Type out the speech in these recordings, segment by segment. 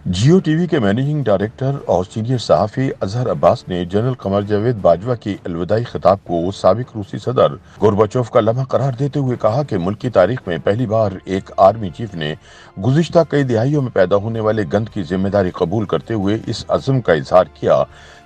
जियो TV के managing director और senior सहाफ़ी अजहर अब्बास ने जनरल कमर जावेद बाजवा के अलविदाई खिताब को साबिक रूसी सदर गोरबाचोव का लम्हा करार देते हुए कहा कि मुल्क की तारीख में पहली बार एक आर्मी चीफ ने गुज़िश्ता कई दिहाइयों में पैदा होने वाले गंद की जिम्मेदारी कबूल करते हुए इस अज़्म का इजहार किया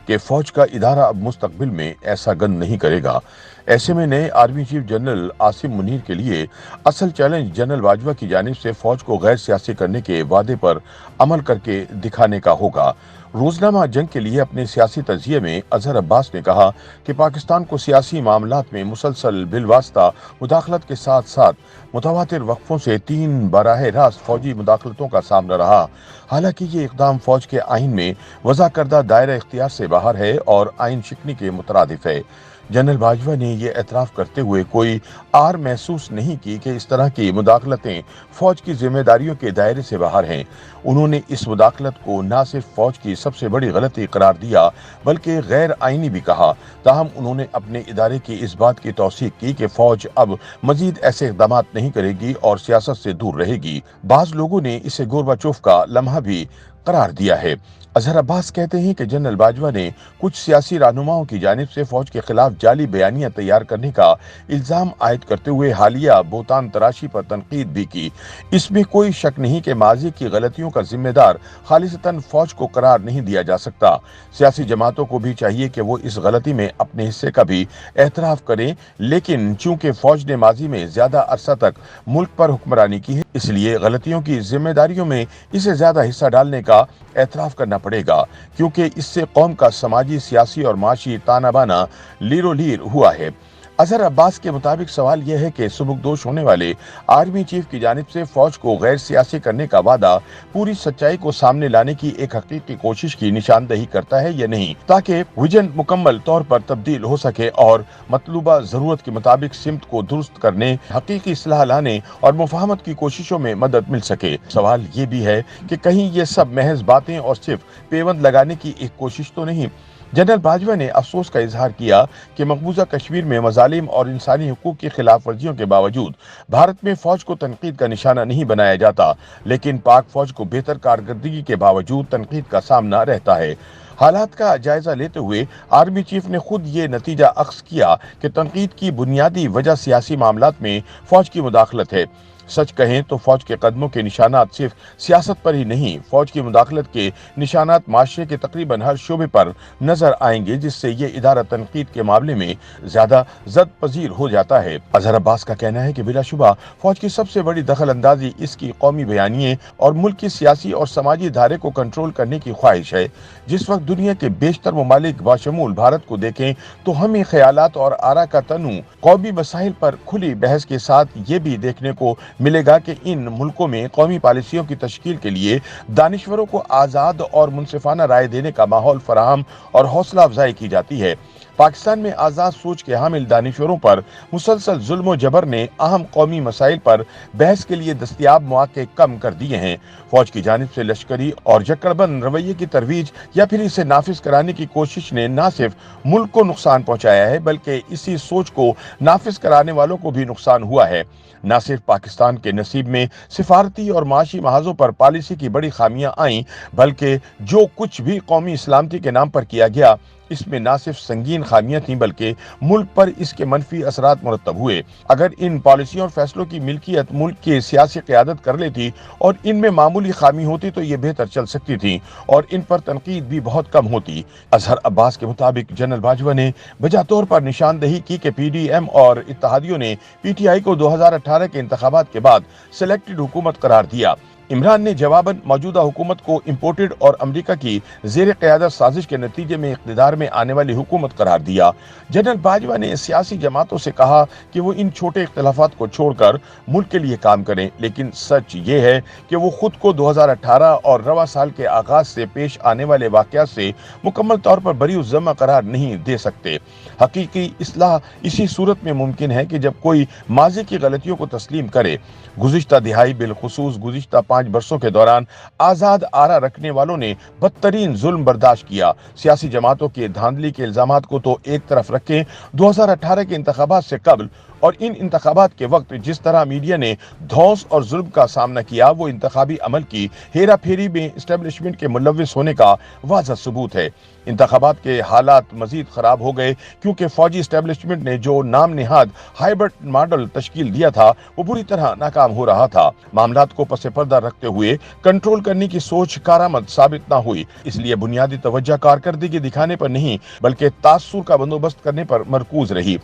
कि फौज का इदारा अब मुस्तकबिल में ऐसा गंद नहीं करेगा। ऐसे में नए army chief general Asim Munir के लिए असल चैलेंज जनरल बाजवा की जानिब से फौज को गैर सियासी करने के वादे पर अमल करके दिखाने का होगा। रोजनामा जंग के लिए अपने सियासी तजिए में अजहर अब्बास ने कहा कि पाकिस्तान को सियासी मामलात में मुसलसल बिलवास्ता मुदाखलत के साथ साथ मुतवातिर वक्फों से 3 बराह रास्त फौजी मुदाखलतों का सामना रहा। हालांकि ये इकदाम फौज के आइन में वज़ा करदा दायरा इख्तियार से बाहर है और आइन शिकनी के मुतरादिफ है। जनरल बाजवा ने यह एतराफ़ करते हुए कोई आर महसूस नहीं की कि इस तरह की मुदाखलतें फौज की जिम्मेदारियों के दायरे से बाहर हैं। उन्होंने इस मुदाखलत को न सिर्फ फौज की सबसे बड़ी गलती करार दिया बल्कि गैर आइनी भी कहा। ताहम उन्होंने अपने इदारे की इस बात की तौसीक की कि फौज अब मजीद ऐसे इक़दाम नहीं करेगी और सियासत से दूर रहेगी। बाज़ लोगों ने इसे गोरबाचोव का लम्हा भी करार दिया है। अजहर अब्बास कहते हैं कि जनरल बाजवा ने कुछ सियासी रहनुमाओं की जानिब से फौज के खिलाफ जाली बयानियां तैयार करने का इल्जाम आयद करते हुए हालिया बोतान तराशी पर तनकीद भी की। इसमें कोई शक नहीं कि माजी की गलतियों का जिम्मेदार खालिसतन फौज को करार नहीं दिया जा सकता। सियासी जमातों को भी चाहिए कि वो इस गलती में अपने हिस्से का भी एतराफ करें, लेकिन चूंकि फौज ने माजी में ज्यादा अरसा तक मुल्क पर हुक्मरानी की है, इसलिए गलतियों की जिम्मेदारियों में इसे ज्यादा हिस्सा डालने का एतराफ करना पड़ेगा, क्योंकि इससे कौम का समाजी, सियासी और माशी ताना बाना लीरो लीर हुआ है। अजहर अब्बास के मुताबिक सवाल यह है कि सुबुकदोश होने वाले आर्मी चीफ की जानिब से फौज को गैर सियासी करने का वादा पूरी सच्चाई को सामने लाने की एक हकीकी कोशिश की निशानदही करता है या नहीं, ताकि विजन मुकम्मल तौर पर तब्दील हो सके और मतलूबा जरूरत के मुताबिक सिमत को दुरुस्त करने, हकीकी इस्लाह लाने और मुफाहमत की कोशिशों में मदद मिल सके। सवाल ये भी है कि कहीं ये सब महज बातें और सिर्फ पेवंद लगाने की एक कोशिश तो नहीं। जनरल बाजवा ने अफसोस का इजहार किया कि मकबूजा कश्मीर में मजालिम और इंसानी हुकूक की खिलाफ वर्जियों के बावजूद भारत में फौज को तनकीद का निशाना नहीं बनाया जाता, लेकिन पाक फौज को बेहतर कारकर्दगी के बावजूद तनकीद का सामना रहता है। हालात का जायजा लेते हुए आर्मी चीफ ने खुद ये नतीजा अख्ज़ किया कि तनकीद की बुनियादी वजह सियासी मामलात में फौज की मुदाखलत है। सच कहें तो फौज के कदमों के निशानात सिर्फ सियासत पर ही नहीं, फौज की मुदाखलत के निशानात माशरे के तकरीबन हर शोबे पर नजर आएंगे, जिससे ये इदारा तनकीद के मामले में ज्यादा जद पजीर हो जाता है। अजहर अब्बास का कहना है कि बिलाशुबा फौज की सबसे बड़ी दखल अंदाजी इसकी कौमी बयानिए और मुल्क की सियासी और समाजी धारे को कंट्रोल करने की ख्वाहिश है। जिस वक्त दुनिया के बेशतर ममालिक बाशमूल भारत को देखें तो हमें ख्यालात और आरा का तनु कौमी मसाइल पर खुली बहस के साथ ये भी देखने को मिलेगा कि इन मुल्कों में कौमी पॉलिसियों की तश्कील के लिए दानिश्वरों को आज़ाद और मुनसिफाना राय देने का माहौल फराहम और हौसला अफजाई की जाती है। पाकिस्तान में आज़ाद सोच के हामिल दानिश्वरों पर मुसलसल जुल्म जबर ने अहम कौमी मसाइल पर बहस के लिए दस्तयाब मौके कम कर दिए हैं। फौज की जानिब से लश्करी और जकड़बंद रवैये की तरवीज या फिर इसे नाफिज कराने की कोशिश ने न सिर्फ मुल्क को नुकसान पहुंचाया है, बल्कि इसी सोच को नाफिज कराने वालों को भी नुकसान हुआ है। न सिर्फ पाकिस्तान के नसीब में सिफारती और माशी महाजों पर पॉलिसी की बड़ी खामियां आईं, बल्कि जो कुछ भी कौमी इस्लामती के नाम पर किया गया, इसमें न सिर्फ संगीन खामियां थीं बल्कि मुल्क पर इसके मनफी असरात मुरतब हुए। अगर इन पॉलिसियों और फैसलों की मिल्कियत मुल्क की सियासी क़यादत कर लेती और इनमें मामूली खामी होती तो ये बेहतर चल सकती थी और इन पर तनकीद भी बहुत कम होती। अजहर अब्बास के मुताबिक जनरल बाजवा ने वजह तौर पर निशानदही की कि PDM और इत्तेहादियों ने PTI को 2018 के इंतखाबात के बाद सिलेक्टेड हुकूमत करार दिया। इमरान ने जवाबन मौजूदा हुकूमत को इम्पोर्टेड और अमरीका की जेर क़यादत साजिश के नतीजे में इक़्तिदार में आने वाली हुकूमत करार दिया। जनरल बाजवा ने सियासी जमातों से कहा कि वो इन छोटे इख्तिलाफात को छोड़कर मुल्क के लिए काम करें, लेकिन सच ये है कि वो खुद को 2018 और रवा साल के आगाज से पेश आने वाले वाक़यात से मुकम्मल तौर पर बरी ज़म्मा करार नहीं दे सकते। हकीकी इस्लाह इसी सूरत में मुमकिन है कि जब कोई माजी की गलतियों को तस्लीम करे। गुज़िश्ता दिहाई बिलखुसूस गुज़िश्ता 5 बरसों के दौरान आज़ाद आरा रखने वालों ने बदतरीन जुल्म बर्दाश्त किया। सियासी जमातों के धांधली के इल्जामात को तो एक तरफ रखें, 2018 के इंतखाबात से कबल और इन इंतखाबात के वक्त जिस तरह मीडिया ने धौंस और जुल्म का सामना किया, वो इंतखाबी अमल की हेरा फेरी में एस्टेब्लिशमेंट के मुलव्विस होने का वाज़ह सबूत है। इंतखाबात के हालात मजीद खराब हो गए क्योंकि फौजी एस्टेब्लिशमेंट ने जो नाम निहाद हाइब्रिड मॉडल तश्कील दिया था वो बुरी तरह नाकाम हो रहा था। मामलात को पसे पर्दा रखते हुए कंट्रोल करने की सोच कारामद साबित न हुई, इसलिए बुनियादी तवज्जो कारकर्दगी दिखाने पर नहीं बल्कि तासुर का बंदोबस्त करने पर मरकूज रही।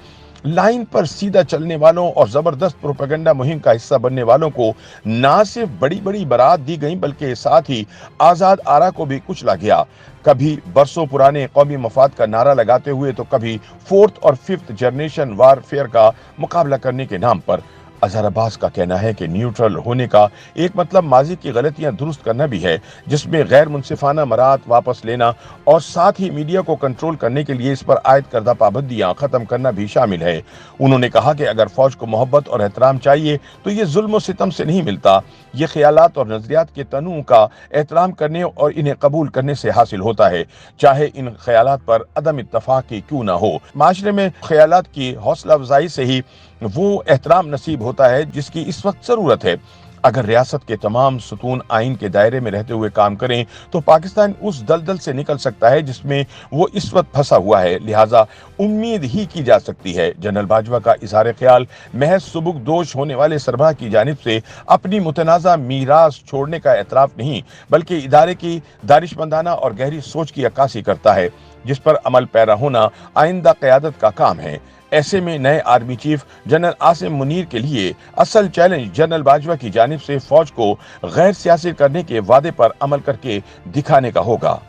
लाइन पर सीधा चलने वालों और जबरदस्त प्रोपेगेंडा मुहिम का हिस्सा बनने वालों को ना सिर्फ बड़ी बड़ी बरात दी गई बल्कि साथ ही आजाद आरा को भी कुचला गया। कभी बरसों पुराने कौमी मफाद का नारा लगाते हुए तो कभी फोर्थ और फिफ्थ जनरेशन वारफेयर का मुकाबला करने के नाम पर। अजहर अब्बास का कहना है कि न्यूट्रल होने का एक मतलब माजी की गलतियां दुरुस्त करना भी है, जिसमें गैर मुनसिफाना मरात वापस लेना और साथ ही मीडिया को कंट्रोल करने के लिए इस पर आयद करदा पाबंदियां खत्म करना भी शामिल है। उन्होंने कहा कि अगर फौज को मोहब्बत और एहतराम चाहिए तो ये जुल्म और सितम से नहीं मिलता, ये ख्यालात और नजरियात के तनू का एहतराम करने और इन्हें कबूल करने से हासिल होता है, चाहे इन ख्यालात पर अदम इत्तफाकी क्यों ना हो। माशरे में ख्यालात की हौसला अफजाई से ही वो एहतराम नसीब होता है जिसकी इस वक्त जरूरत है। अगर रियासत के तमाम सुतून आइन के दायरे में रहते हुए काम करें तो पाकिस्तान उस दलदल से निकल सकता है जिसमें वो इस वक्त फंसा हुआ है, लिहाजा उम्मीद ही की जा सकती है। जनरल बाजवा का इजहार ख्याल महज सुबुक दोष होने वाले सरबराह की जानिब से अपनी मुतनाज़ा मीरास छोड़ने का एतराफ नहीं बल्कि इदारे की दानिशमंदाना और गहरी सोच की अक्कासी करता है, जिस पर अमल पैरा होना आइंदा क़यादत का काम है। ऐसे में नए army chief general Asim Munir के लिए असल चैलेंज जनरल बाजवा की जानिब से फौज को गैर सियासी करने के वादे पर अमल करके दिखाने का होगा।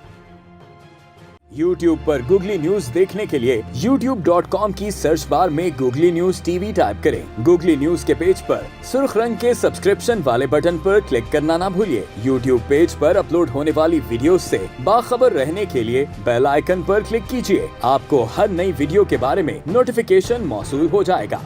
YouTube पर गूगली न्यूज देखने के लिए youtube.com की सर्च बार में गूगली न्यूज टीवी टाइप करें। गूगली न्यूज के पेज पर सुर्ख रंग के सब्सक्रिप्शन वाले बटन पर क्लिक करना ना भूलिए। YouTube पेज पर अपलोड होने वाली वीडियोस से बाखबर रहने के लिए बेल आइकन पर क्लिक कीजिए। आपको हर नई वीडियो के बारे में नोटिफिकेशन मौसूल हो जाएगा।